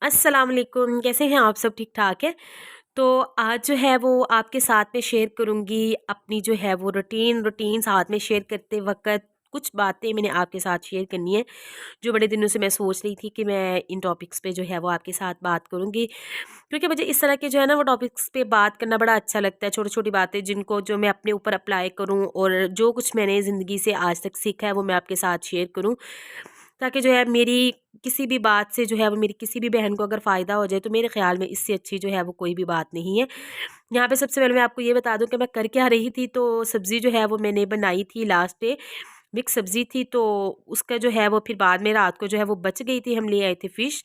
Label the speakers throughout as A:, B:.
A: अस्सलाम वालेकुम, कैसे हैं आप? सब ठीक ठाक है। तो आज जो है वो आपके साथ में शेयर करूँगी अपनी जो है वो रूटीन साथ में शेयर करते वक़्त कुछ बातें मैंने आपके साथ शेयर करनी है, जो बड़े दिनों से मैं सोच रही थी कि मैं इन टॉपिक्स पे जो है वो आपके साथ बात करूँगी। क्योंकि मुझे इस तरह के जो है ना वो टॉपिक्स पे बात करना बड़ा अच्छा लगता है, छोटी-छोटी बातें जिनको जो मैं अपने ऊपर अप्लाई करूँ और जो कुछ मैंने ज़िंदगी से आज तक सीखा है वो मैं आपके साथ शेयर करूँ। ताकि जो है मेरी किसी भी बात से जो है वो मेरी किसी भी बहन को अगर फ़ायदा हो जाए तो मेरे ख़्याल में इससे अच्छी जो है वो कोई भी बात नहीं है। यहाँ पे सबसे पहले मैं आपको ये बता दूँ कि मैं कर क्या रही थी, तो सब्ज़ी जो है वो मैंने बनाई थी लास्ट डे, मिक्स सब्ज़ी थी, तो उसका जो है वो फिर बाद में रात को जो है वो बच गई थी, हम ले आए थे फ़िश।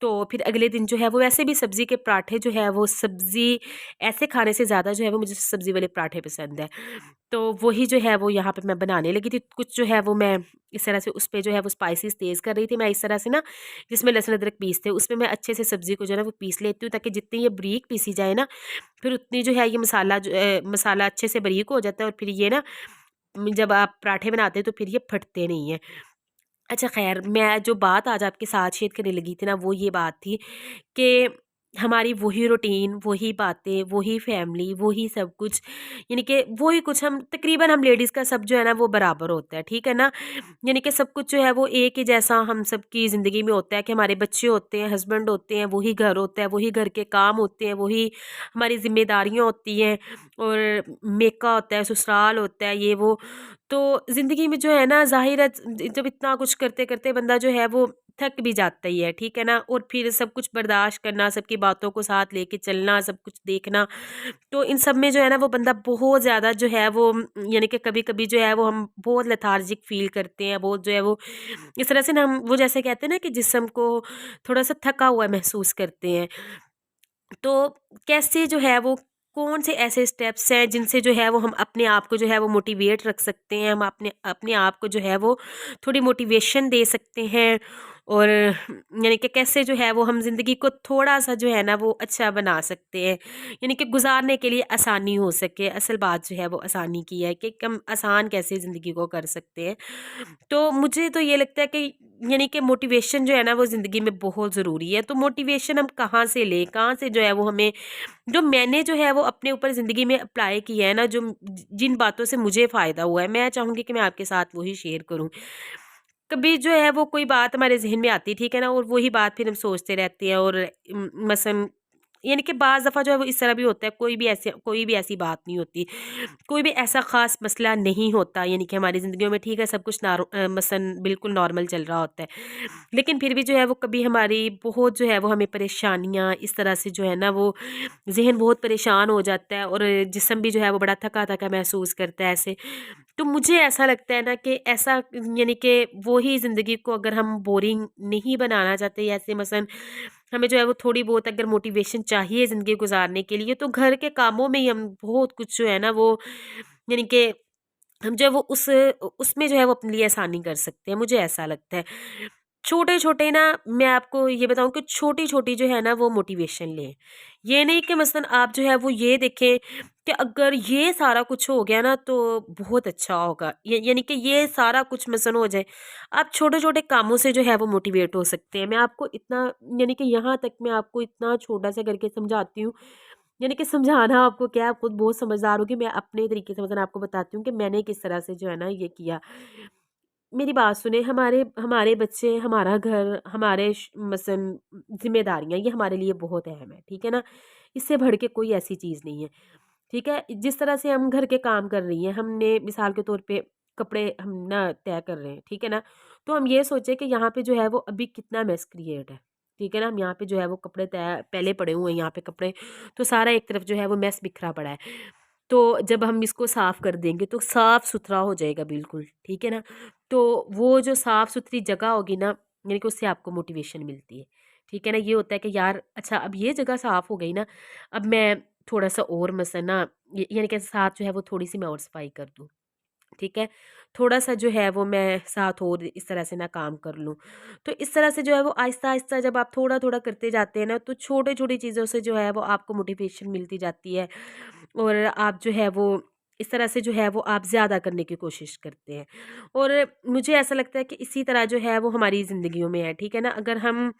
A: तो फिर अगले दिन जो है वो वैसे भी सब्ज़ी के पराठे जो है वो सब्ज़ी ऐसे खाने से ज़्यादा जो है वो मुझे सब्ज़ी वाले पराठे पसंद है। तो वही जो है वो यहाँ पे मैं बनाने लगी थी। कुछ जो है वो मैं इस तरह से उस पे जो है वो स्पाइसेस तेज़ कर रही थी। मैं इस तरह से ना जिसमें लहसुन अदरक पीसते हैं उसमें मैं अच्छे से सब्ज़ी को जो है ना वो पीस लेती हूँ, ताकि जितनी ये बारीक पीसी जाए ना फिर उतनी जो है ये मसाला अच्छे से बारीक हो जाता है, और फिर ये ना जब आप पराठे बनाते हैं तो फिर ये फटते नहीं हैं। अच्छा ख़ैर, मैं जो बात आज आपके साथ शेयर करने लगी थी ना वो ये बात थी कि हमारी वही रूटीन, वही बातें, वही फैमिली, वही सब कुछ, यानी कि वही कुछ हम लेडीज़ का सब जो है ना वो बराबर होता है, ठीक है ना? यानी कि सब कुछ जो है वो एक ही जैसा हम सबकी ज़िंदगी में होता है कि हमारे बच्चे होते हैं, हस्बैंड होते हैं, वही घर होता है, वही घर के काम होते हैं, वही हमारी ज़िम्मेदारियाँ होती हैं, और मेका होता है, ससुराल होता है, ये वो। तो ज़िंदगी में जो है ना ज़ाहिर है जब इतना कुछ करते-करते बंदा जो है वो थक भी जाता ही है, ठीक है ना? और फिर सब कुछ बर्दाश्त करना, सबकी बातों को साथ लेके चलना, सब कुछ देखना, तो इन सब में जो है ना वो बंदा बहुत ज़्यादा जो है वो यानी कि कभी-कभी जो है वो हम बहुत लेथार्जिक फ़ील करते हैं, बहुत जो है वो इस तरह से ना हम वो जैसे कहते हैं ना कि जिस्म को थोड़ा-सा थका हुआ महसूस करते हैं। तो कैसे जो है वो कौन से ऐसे स्टेप्स हैं जिनसे जो है वो हम अपने आप को जो है वो मोटिवेट रख सकते हैं, हम अपने अपने आप को जो है वो थोड़ी मोटिवेशन दे सकते हैं, और यानी कि कैसे जो है वो हम ज़िंदगी को थोड़ा-सा जो है ना वो अच्छा बना सकते हैं, यानी कि गुज़ारने के लिए आसानी हो सके। असल बात जो है वो आसानी की है कि हम आसान कैसे ज़िंदगी को कर सकते हैं। तो मुझे तो ये लगता है कि यानी कि मोटिवेशन जो है ना वो ज़िंदगी में बहुत ज़रूरी है। तो मोटिवेशन हम कहाँ से लें? कहाँ से जो है वो हमें जो मैंने जो है वो अपने ऊपर ज़िंदगी में अप्लाई किया है ना, जो जिन बातों से मुझे फ़ायदा हुआ है, मैं चाहूँगी कि मैं आपके साथ वही शेयर करूँ। कभी जो है वो कोई बात हमारे ज़हन में आती, ठीक है ना? और वही बात फिर हम सोचते रहते हैं, और मसलन यानी कि बाज़ दफ़ा जो है वो इस तरह भी होता है, कोई भी ऐसी बात नहीं होती। कोई भी ऐसा ख़ास मसला नहीं होता, यानी कि हमारी ज़िंदगियों में ठीक है सब कुछ मसलन बिल्कुल नॉर्मल चल रहा होता है। लेकिन फिर भी जो है वो कभी हमारी बहुत जो है वो हमें परेशानियाँ इस तरह से जो है ना वो ज़हन बहुत परेशान हो जाता है, और जिस्म भी जो है वो बड़ा थका-थका महसूस करता है ऐसे। तो मुझे ऐसा लगता है ना कि ऐसा यानी कि वो ही ज़िंदगी को अगर हम बोरिंग नहीं बनाना चाहते, या ऐसे मसलन हमें जो है वो थोड़ी बहुत अगर मोटिवेशन चाहिए ज़िंदगी गुज़ारने के लिए, तो घर के कामों में ही हम बहुत कुछ जो है ना वो यानी कि हम जो है वो उसमें जो है वो अपने लिए आसानी कर सकते हैं, मुझे ऐसा लगता है। छोटे-छोटे ना मैं आपको ये बताऊँ कि छोटी-छोटी जो है ना वो मोटिवेशन लें। ये नहीं कि मसलन आप जो है वो ये देखें कि अगर ये सारा कुछ हो गया ना तो बहुत अच्छा होगा। यानी कि ये सारा कुछ मसलन हो जाए। आप छोटे-छोटे कामों से जो है वो मोटिवेट हो सकते हैं। मैं आपको इतना यानी कि यहाँ तक मैं आपको इतना छोटा-सा करके समझाती हूँ, यानी कि समझाना आपको क्या है, आप खुद बहुत समझदार होगी। मैं अपने तरीके से मतलब आपको बताती हूँ कि मैंने किस तरह से जो है ना ये किया। मेरी बात सुने, हमारे हमारे बच्चे, हमारा घर, हमारे मसलन ज़िम्मेदारियाँ ये हमारे लिए बहुत अहम है, ठीक है ना? इससे बढ़ के कोई ऐसी चीज़ नहीं है, ठीक है? जिस तरह से हम घर के काम कर रही हैं, हमने मिसाल के तौर पे कपड़े हम ना तय कर रहे हैं, ठीक है ना? तो हम ये सोचें कि यहाँ पे जो है वो अभी कितना मेस क्रिएट है, ठीक है ना? हम यहाँ पे जो है वो कपड़े तय पहले पड़े हुए हैं यहाँ पे कपड़े, तो सारा एक तरफ जो है वो मेस बिखरा पड़ा है। तो जब हम इसको साफ़ कर देंगे तो साफ़-सुथरा हो जाएगा बिल्कुल, ठीक है ना? तो वो जो साफ़-सुथरी जगह होगी ना, यानी कि उससे आपको मोटिवेशन मिलती है, ठीक है ना? ये होता है कि यार अच्छा अब ये जगह साफ़ हो गई ना, अब मैं थोड़ा-सा और मसलन ना यानी कि साथ जो है वो थोड़ी-सी मैं और सफाई कर दूँ। ठीक है? थोड़ा-सा जो है वो मैं साथ और इस तरह से ना काम कर लूँ। तो इस तरह से जो है वो आहिस्ता-आहिस्ता जब आप थोड़ा-थोड़ा करते जाते हैं ना, तो छोटी-छोटी चीज़ों से जो है वो आपको मोटिवेशन मिलती जाती है, और आप जो है वो इस तरह से जो है वो आप ज़्यादा करने की कोशिश करते हैं। और मुझे ऐसा लगता है कि इसी तरह जो है वो हमारी ज़िंदगियों में है, ठीक है ना? अगर हम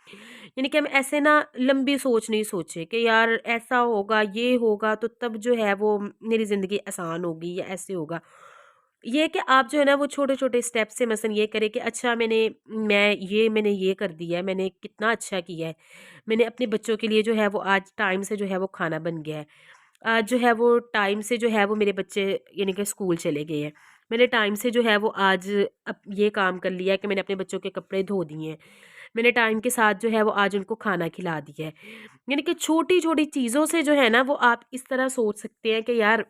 A: यानी कि हम ऐसे ना लंबी सोच नहीं सोचे कि यार ऐसा होगा, ये होगा तो तब जो है वो मेरी ज़िंदगी आसान होगी या ऐसे होगा। ये है कि आप जो है ना वो छोटे-छोटे स्टेप से मसलन ये करें कि अच्छा मैंने ये कर दिया है, मैंने कितना अच्छा किया है। मैंने अपने बच्चों के लिए जो है वो आज टाइम से जो है वो खाना बन गया है। आज जो है वो टाइम से जो है वो मेरे बच्चे यानी कि स्कूल चले गए हैं। मैंने टाइम से जो है वो आज अब ये काम कर लिया है कि मैंने अपने बच्चों के कपड़े धो दिए हैं। मैंने टाइम के साथ जो है वो आज उनको खाना खिला दिया है। यानी कि छोटी-छोटी चीज़ों से जो है ना वो आप इस तरह सोच सकते हैं कि यार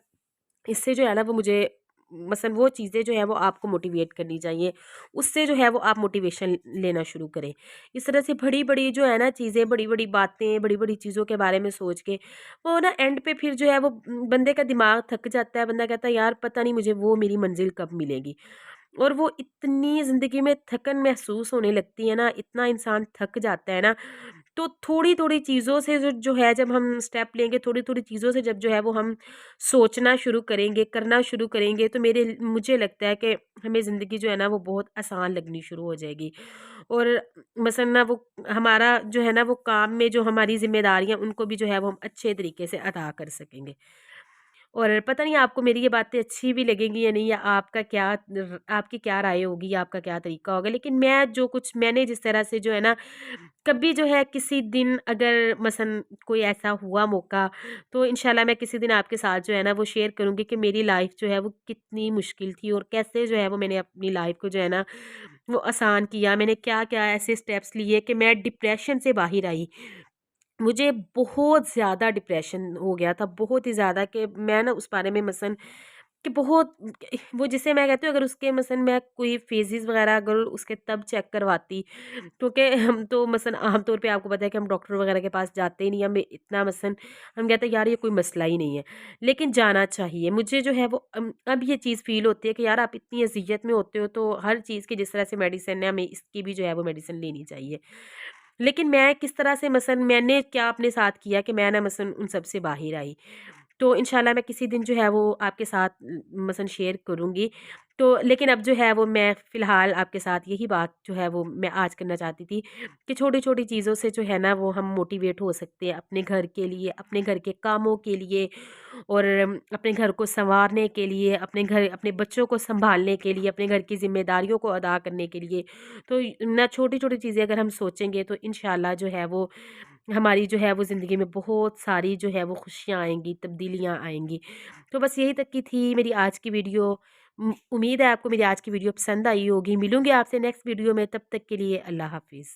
A: इससे जो है ना वो मुझे मसलन वो चीज़ें जो है वो आपको मोटिवेट करनी चाहिए। उससे जो है वो आप मोटिवेशन लेना शुरू करें। इस तरह से बड़ी-बड़ी जो है ना चीज़ें, बड़ी-बड़ी बातें, बड़ी-बड़ी चीज़ों के बारे में सोच के वो ना एंड पे फिर जो है वो बंदे का दिमाग थक जाता है। बंदा कहता है यार पता नहीं मुझे वो मेरी मंज़िल कब मिलेगी। और वो इतनी ज़िंदगी में थकन महसूस होने लगती है ना, इतना इंसान थक जाता है ना, तो थोड़ी-थोड़ी चीज़ों से जो है जब हम स्टेप लेंगे, थोड़ी-थोड़ी चीज़ों से जब जो है वो हम सोचना शुरू करेंगे, करना शुरू करेंगे, तो मेरे मुझे लगता है कि हमें ज़िंदगी जो है ना वो बहुत आसान लगनी शुरू हो जाएगी। और मसलन ना वो हमारा जो है ना वो काम में जो हमारी ज़िम्मेदारियाँ उनको भी जो है वो हम अच्छे तरीके से अदा कर सकेंगे। और पता नहीं आपको मेरी ये बातें अच्छी भी लगेंगी या नहीं, या आपकी क्या राय होगी, आपका क्या तरीका होगा। लेकिन मैं जो कुछ मैंने जिस तरह से जो है ना, कभी जो है किसी दिन अगर मसलन कोई ऐसा हुआ मौका, तो इंशाल्लाह मैं किसी दिन आपके साथ जो है ना वो शेयर करूँगी कि मेरी लाइफ़ जो है वो कितनी मुश्किल थी और कैसे जो है वो मैंने अपनी लाइफ़ को जो है ना वो आसान किया। मैंने क्या-क्या ऐसे स्टेप्स लिए कि मैं डिप्रेशन से बाहर आई। मुझे बहुत ज़्यादा डिप्रेशन हो गया था, बहुत ही ज़्यादा, कि मैं ना उस बारे में मसलन कि बहुत वो जिसे मैं कहती हूँ, अगर उसके मसलन मैं कोई फ़ेज़ेज़ वग़ैरह अगर उसके तब चेक करवाती, क्योंकि हम तो मसलन आम तौर पे आपको पता है कि हम डॉक्टर वग़ैरह के पास जाते ही नहीं, हमें इतना मसलन हम कहते हैं यार ये कोई मसला ही नहीं है, लेकिन जाना चाहिए। मुझे जो है वो अब ये चीज़ फ़ील होती है कि यार आप इतनी अज़ियत में होते हो तो हर चीज़ की जिस तरह से मेडिसिन है, हमें इसकी भी जो है वो मेडिसिन लेनी चाहिए। लेकिन मैं किस तरह से मसलन मैंने क्या अपने साथ किया कि मैं ना मसलन उन सब से बाहर आई। तो इंशाल्लाह मैं किसी दिन जो है वो आपके साथ मसलन शेयर करूँगी। तो लेकिन अब जो है वो मैं फ़िलहाल आपके साथ यही बात जो है वो मैं आज करना चाहती थी कि छोटी-छोटी चीज़ों से जो है ना वो हम मोटिवेट हो सकते हैं अपने घर के लिए, अपने घर के कामों के लिए, और अपने घर को सँवारने के लिए, अपने बच्चों को सँभालने के लिए, अपने घर की ज़िम्मेदारियों को अदा करने के लिए। तो ना छोटी-छोटी चीज़ें अगर हम सोचेंगे तो इंशाल्लाह जो है वो हमारी जो है वो ज़िंदगी में बहुत सारी जो है वो खुशियाँ आएँगी, तब्दीलियाँ आएँगी। तो बस यही तक की थी मेरी आज की वीडियो। उम्मीद है आपको मेरी आज की वीडियो पसंद आई होगी। मिलूँगी आपसे नेक्स्ट वीडियो में, तब तक के लिए अल्लाह हाफ़िज़।